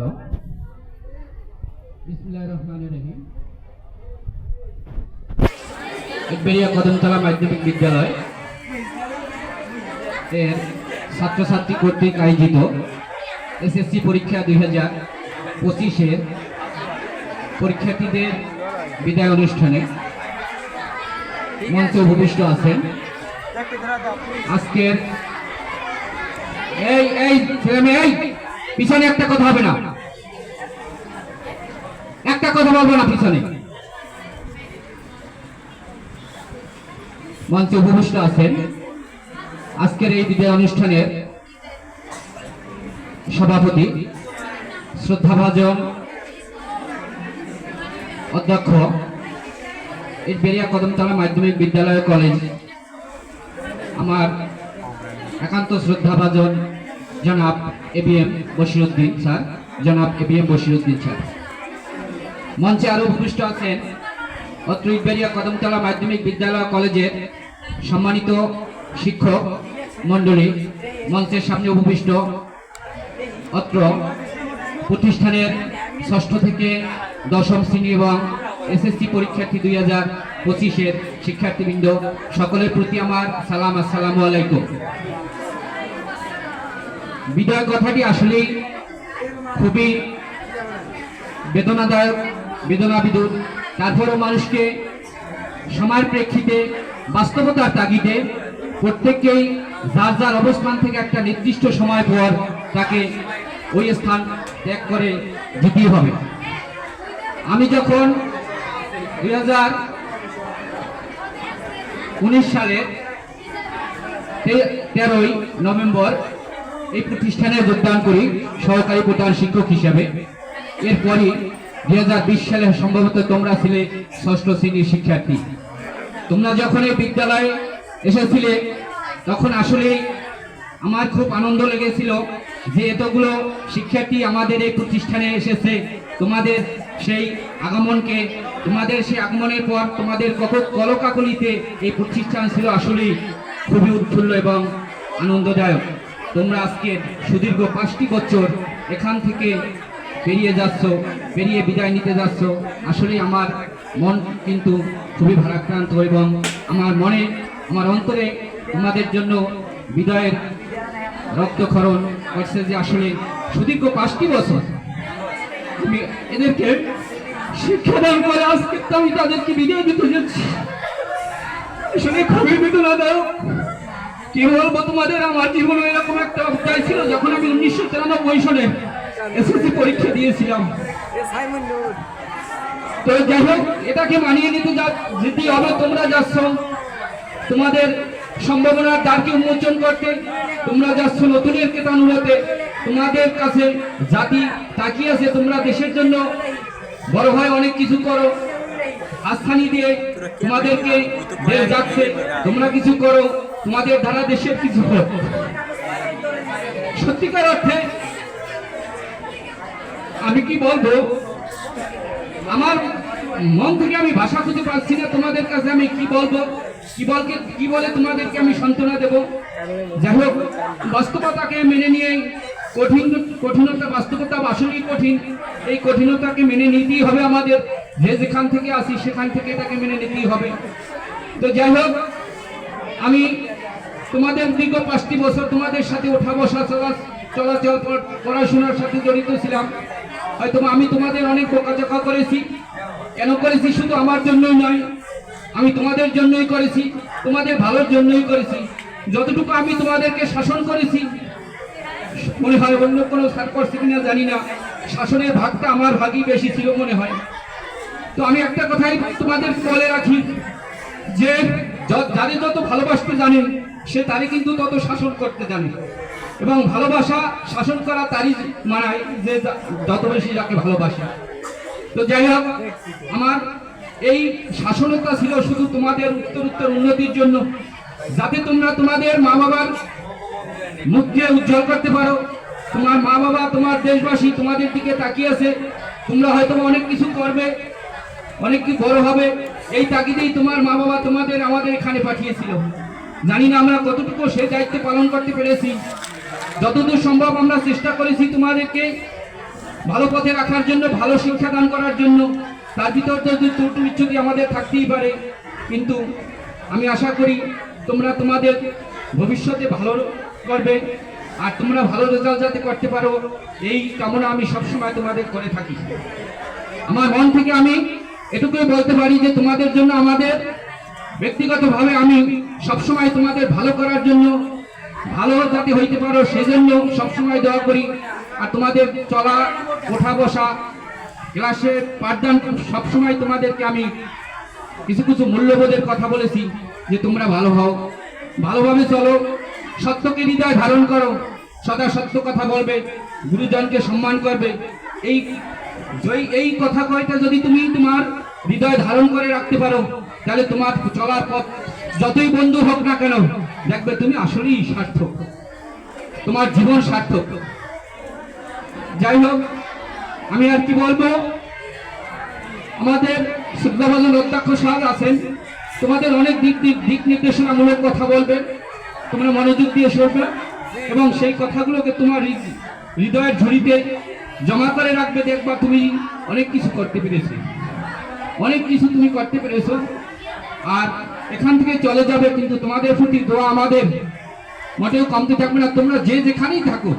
হলো বিসমিল্লাহির রহমানির রহিম। বেরিয়া কদমতলা মাধ্যমিক বিদ্যালয় এর ছাত্রছাত্রী কর্তৃক আয়োজিত এসএসসি পরীক্ষা 2025-এর পরীক্ষার্থীদের বিদায় অনুষ্ঠানে মঞ্চে উপবিষ্ট আছেন আজকের এই ছেলেমেয়ে, এই পিছনে একটা কথা হবে না, একটা কথা বলবো না পিছনে। মঞ্চে উপবিষ্ট আছেন আজকের এই বিদায় অনুষ্ঠানের সভাপতি শ্রদ্ধাভাজন অধ্যক্ষ বেরিয়া কদমতলা মাধ্যমিক বিদ্যালয় কলেজ, আমার একান্ত শ্রদ্ধাভাজন জনাব এবিএম বশিরউদ্দিন স্যার, জনাব এবিএম বশিরউদ্দিন স্যার। মঞ্চে আরো উপবিষ্ট আছেন অত্র বেরিয়া কদমতলা মাধ্যমিক বিদ্যালয় কলেজের সম্মানিত শিক্ষক মণ্ডলী, মঞ্চের সামনে উপবিষ্ট অত্র প্রতিষ্ঠানের ষষ্ঠ থেকে দশম শ্রেণী এবং এসএসসি পরীক্ষার্থী 2025-এর শিক্ষার্থীবৃন্দ, সকলের প্রতি আমার সালাম, আসসালামু আলাইকুম। বিদায় কথাটি আসলেই খুবই বেদনাদায়ক, বেদনাবিদুর। তারপরও মানুষকে সময়ের প্রেক্ষিতে বাস্তবতার তাগিদে প্রত্যেককেই যার যার অবস্থান থেকে একটা নির্দিষ্ট সময় পর তাকে ওই স্থান ত্যাগ করে যেতেই হবে। আমি যখন 2019 সালের 13ই নভেম্বর এই প্রতিষ্ঠানে যোগদান করি সহকারী প্রধান শিক্ষক হিসাবে, এরপরই 2020 সালে সম্ভবত তোমরা ছিলে ষষ্ঠ শ্রেণীর শিক্ষার্থী। তোমরা যখন এই বিদ্যালয়ে এসেছিলে তখন আসলে আমার খুব আনন্দ লেগেছিল যে এতগুলো শিক্ষার্থী আমাদের এই প্রতিষ্ঠানে এসেছে। তোমাদের সেই আগমনকে, তোমাদের সেই আগমনের পর তোমাদের কলকাকলিতে এই প্রতিষ্ঠান ছিল আসলেই খুবই উৎফুল্ল এবং আনন্দদায়ক। তোমরা আজকে সুদীর্ঘ 5টি বছর এখান থেকে বেরিয়ে যাচ্ছ, বেরিয়ে বিদায় নিতে যাচ্ছ। আসলে আমার মন কিন্তু খুবই ভারাক্রান্ত এবং আমার মনে, আমার অন্তরে তোমাদের জন্য বিদায়ের রক্তক্ষরণ করছে যে আসলে সুদীর্ঘ 5টি বছর আমি এদেরকে শিক্ষাদান করে আজকে আমি তাদেরকে বিদায় দিতে যাচ্ছি। আসলে খুবই বেদনাদায়ক। কি বলবো তোমাদের, আমার জীবনে এরকম একটা অধ্যায় ছিল যখন আমি 1993 সালে এসএসসি পরীক্ষা দিয়েছিলাম। তো যাই হোক, এটাকে মানিয়ে নিতে যেতে হবে। তোমরা যাচ্ছ তোমাদের সম্ভাবনার দ্বারকে উন্মোচন করতে, তোমরা যাচ্ছ নতুনের কেতানুরতে। তোমাদের কাছে জাতি তাকিয়ে আছে, তোমরা দেশের জন্য বড় হয় অনেক কিছু করো, আস্থানি দিয়ে তোমাদেরকে দেশ যাচ্ছে, তোমরা কিছু করো, তোমাদের দ্বারা দেশের কিছু হোক। সত্যিকার অর্থে আমি কি বলবো, আমার মন থেকে আমি ভাষা খুঁজে পাচ্ছি না তোমাদের কাছে আমি কি বলবো, কি বলে তোমাদেরকে আমি সান্ত্বনা দেব। যাই হোক, বাস্তবতাকে মেনে নিয়ে কঠিনতা, বাস্তবতা আসলেই কঠিন, এই কঠিনতাকে মেনে নিতেই হবে আমাদের। যে যেখান থেকে আসি সেখান থেকে এটাকে মেনে নিতেই হবে। তো যাই হোক, আমি তোমাদের দীর্ঘ 5টি বছর তোমাদের সাথে ওঠা বসা চলাচল পড়াশোনার সাথে জড়িত ছিলাম। হয়তো আমি তোমাদের অনেক বোকাচোকা করেছি। কেন করেছি? শুধু আমার জন্যই নয়, আমি তোমাদের জন্যই করেছি, তোমাদের ভালোর জন্যই করেছি। যতটুকু আমি তোমাদেরকে শাসন করেছি, মনে হয় অন্য কোনো স্যার করছে কিনা জানি না, শাসনের ভাগটা আমার ভাগই বেশি ছিল মনে হয়। তো আমি একটা কথাই তোমাদের বলে রাখি যে যাদের যত ভালোবাসতে জানেন সে তারই কিন্তু তত শাসন করতে জানে, এবং ভালোবাসা শাসন করা তারই মানায় যে যত বেশি যাকে ভালোবাসে। তো যাই হোক, আমার এই শাসনতা ছিল শুধু তোমাদের উত্তর উন্নতির জন্য, যাতে তোমরা তোমাদের মা বাবার মুখকে উজ্জ্বল করতে পারো। তোমার মা বাবা, তোমার দেশবাসী তোমাদের দিকে তাকিয়ে আছে, তোমরা হয়তো অনেক কিছু করবে, অনেক কিছু বড় হবে, এই তাগিদেই তোমার মা বাবা তোমাদের আমাদের এখানে পাঠিয়েছিল। জানি না আমরা কতটুকু সেই দায়িত্ব পালন করতে পেরেছি। যতদূর সম্ভব আমরা চেষ্টা করেছি তোমাদেরকে ভালো পথে রাখার জন্য, ভালো শিক্ষা দান করার জন্য। তার ভিতর তো ত্রুটি বিচ্যুতি আমাদের থাকতেই পারে, কিন্তু আমি আশা করি তোমরা তোমাদের ভবিষ্যতে ভালো করবে, আর তোমরা ভালো রেজাল্ট যাতে করতে পারো এই কামনা আমি সবসময় তোমাদের করে থাকি। আমার মন থেকে আমি এটুকুই বলতে পারি যে তোমাদের জন্য আমাদের ব্যক্তিগতভাবে আমি সবসময় তোমাদের ভালো করার জন্য, ভালো যাতে হইতে পারো সেজন্য সবসময় দোয়া করি। আর তোমাদের চলা, ওঠা বসা, ক্লাসে পাঠদান সবসময় তোমাদেরকে আমি কিছু কিছু মূল্যবোধের কথা বলেছি যে তোমরা ভালো হও, ভালোভাবে চলো, সত্যকে হৃদয় ধারণ করো, সদা সত্য কথা বলবে, গুরুজনকে সম্মান করবে। এই কথা কয়টা যদি তুমি তোমার হৃদয় ধারণ করে রাখতে পারো, তাহলে তোমার চলার পথ যতই বন্ধু হোক না কেন, দেখবে তুমি আসলেই সার্থক, তোমার জীবন সার্থক। যাই হোক, আমি আর কি বলবো, আমাদের শ্রদ্ধাভাজন অধ্যক্ষ স্যার আছেন, তোমাদের অনেক দিক নির্দেশনামূলক কথা বলবে, তোমরা মনোযোগ দিয়ে শুনবে এবং সেই কথাগুলোকে তোমার হৃদয়ের ঝুড়িতে জমা করে রাখবে। দেখবা তুমি অনেক কিছু করতে পেরেছো, অনেক কিছু তুমি করতে পেরেছো, আর এখান থেকে চলে যাবে, কিন্তু তোমাদের প্রতি দোয়া আমাদের মোটেও কমতে থাকবে না। তোমরা যে যেখানেই থাকো,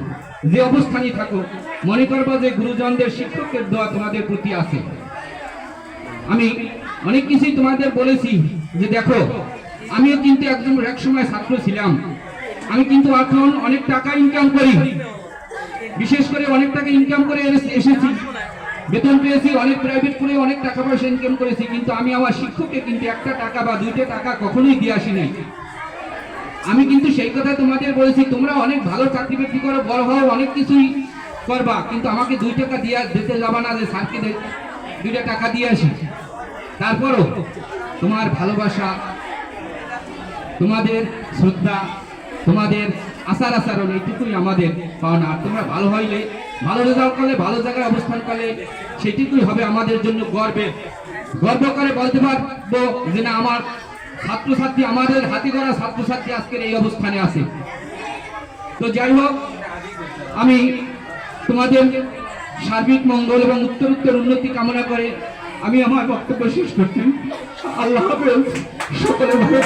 যে অবস্থানেই থাকো, মনে করবা যে গুরুজনদের, শিক্ষকের দোয়া তোমাদের প্রতি আছে। আমি অনেক কিছুই তোমাদের বলেছি যে দেখো, আমিও কিন্তু এক সময় ছাত্র ছিলাম, আমি কিন্তু এখন অনেক টাকা ইনকাম করি, বিশেষ করে অনেক টাকা ইনকাম করে এসেছি, বেতন পেয়েছি, অনেক প্রাইভেট করে অনেক টাকা পয়সা ইনকাম করেছি, কিন্তু আমি আমার শিক্ষককে কিন্তু একটা টাকা বা দুইটা টাকা কখনোই দিয়ে আসি নাই। আমি কিন্তু সেই কথা তোমাদের বলেছি, তোমরা অনেক ভালো চাকরি বাকরি করো, বড় হও, অনেক কিছুই করবা, কিন্তু আমাকে 2 টাকা দিতে যাবা না যে স্যারকে 2টা টাকা দিয়ে আসি। তারপরও তোমার ভালোবাসা, তোমাদের শ্রদ্ধা, তোমাদের আচার আচরণ, এইটুকুই আমাদের পাওনা। আর তোমরা ভালো হইলে, ভালো রেজাল্ট করলে, ভালো জায়গায় অবস্থান করলে, সেটুকুই হবে আমাদের জন্য গর্ব করে বলতে পারবো যে না, আমার ছাত্রছাত্রী, আমাদের হাতে গড়া ছাত্রছাত্রী আজকের এই অবস্থানে আছে। তো যাই হোক, আমি তোমাদের সার্বিক মঙ্গল এবং উত্তরোত্তর উন্নতি কামনা করে আমি আমার বক্তব্য শেষ করছি। আল্লাহ হাফেজ, সকলে ভালো।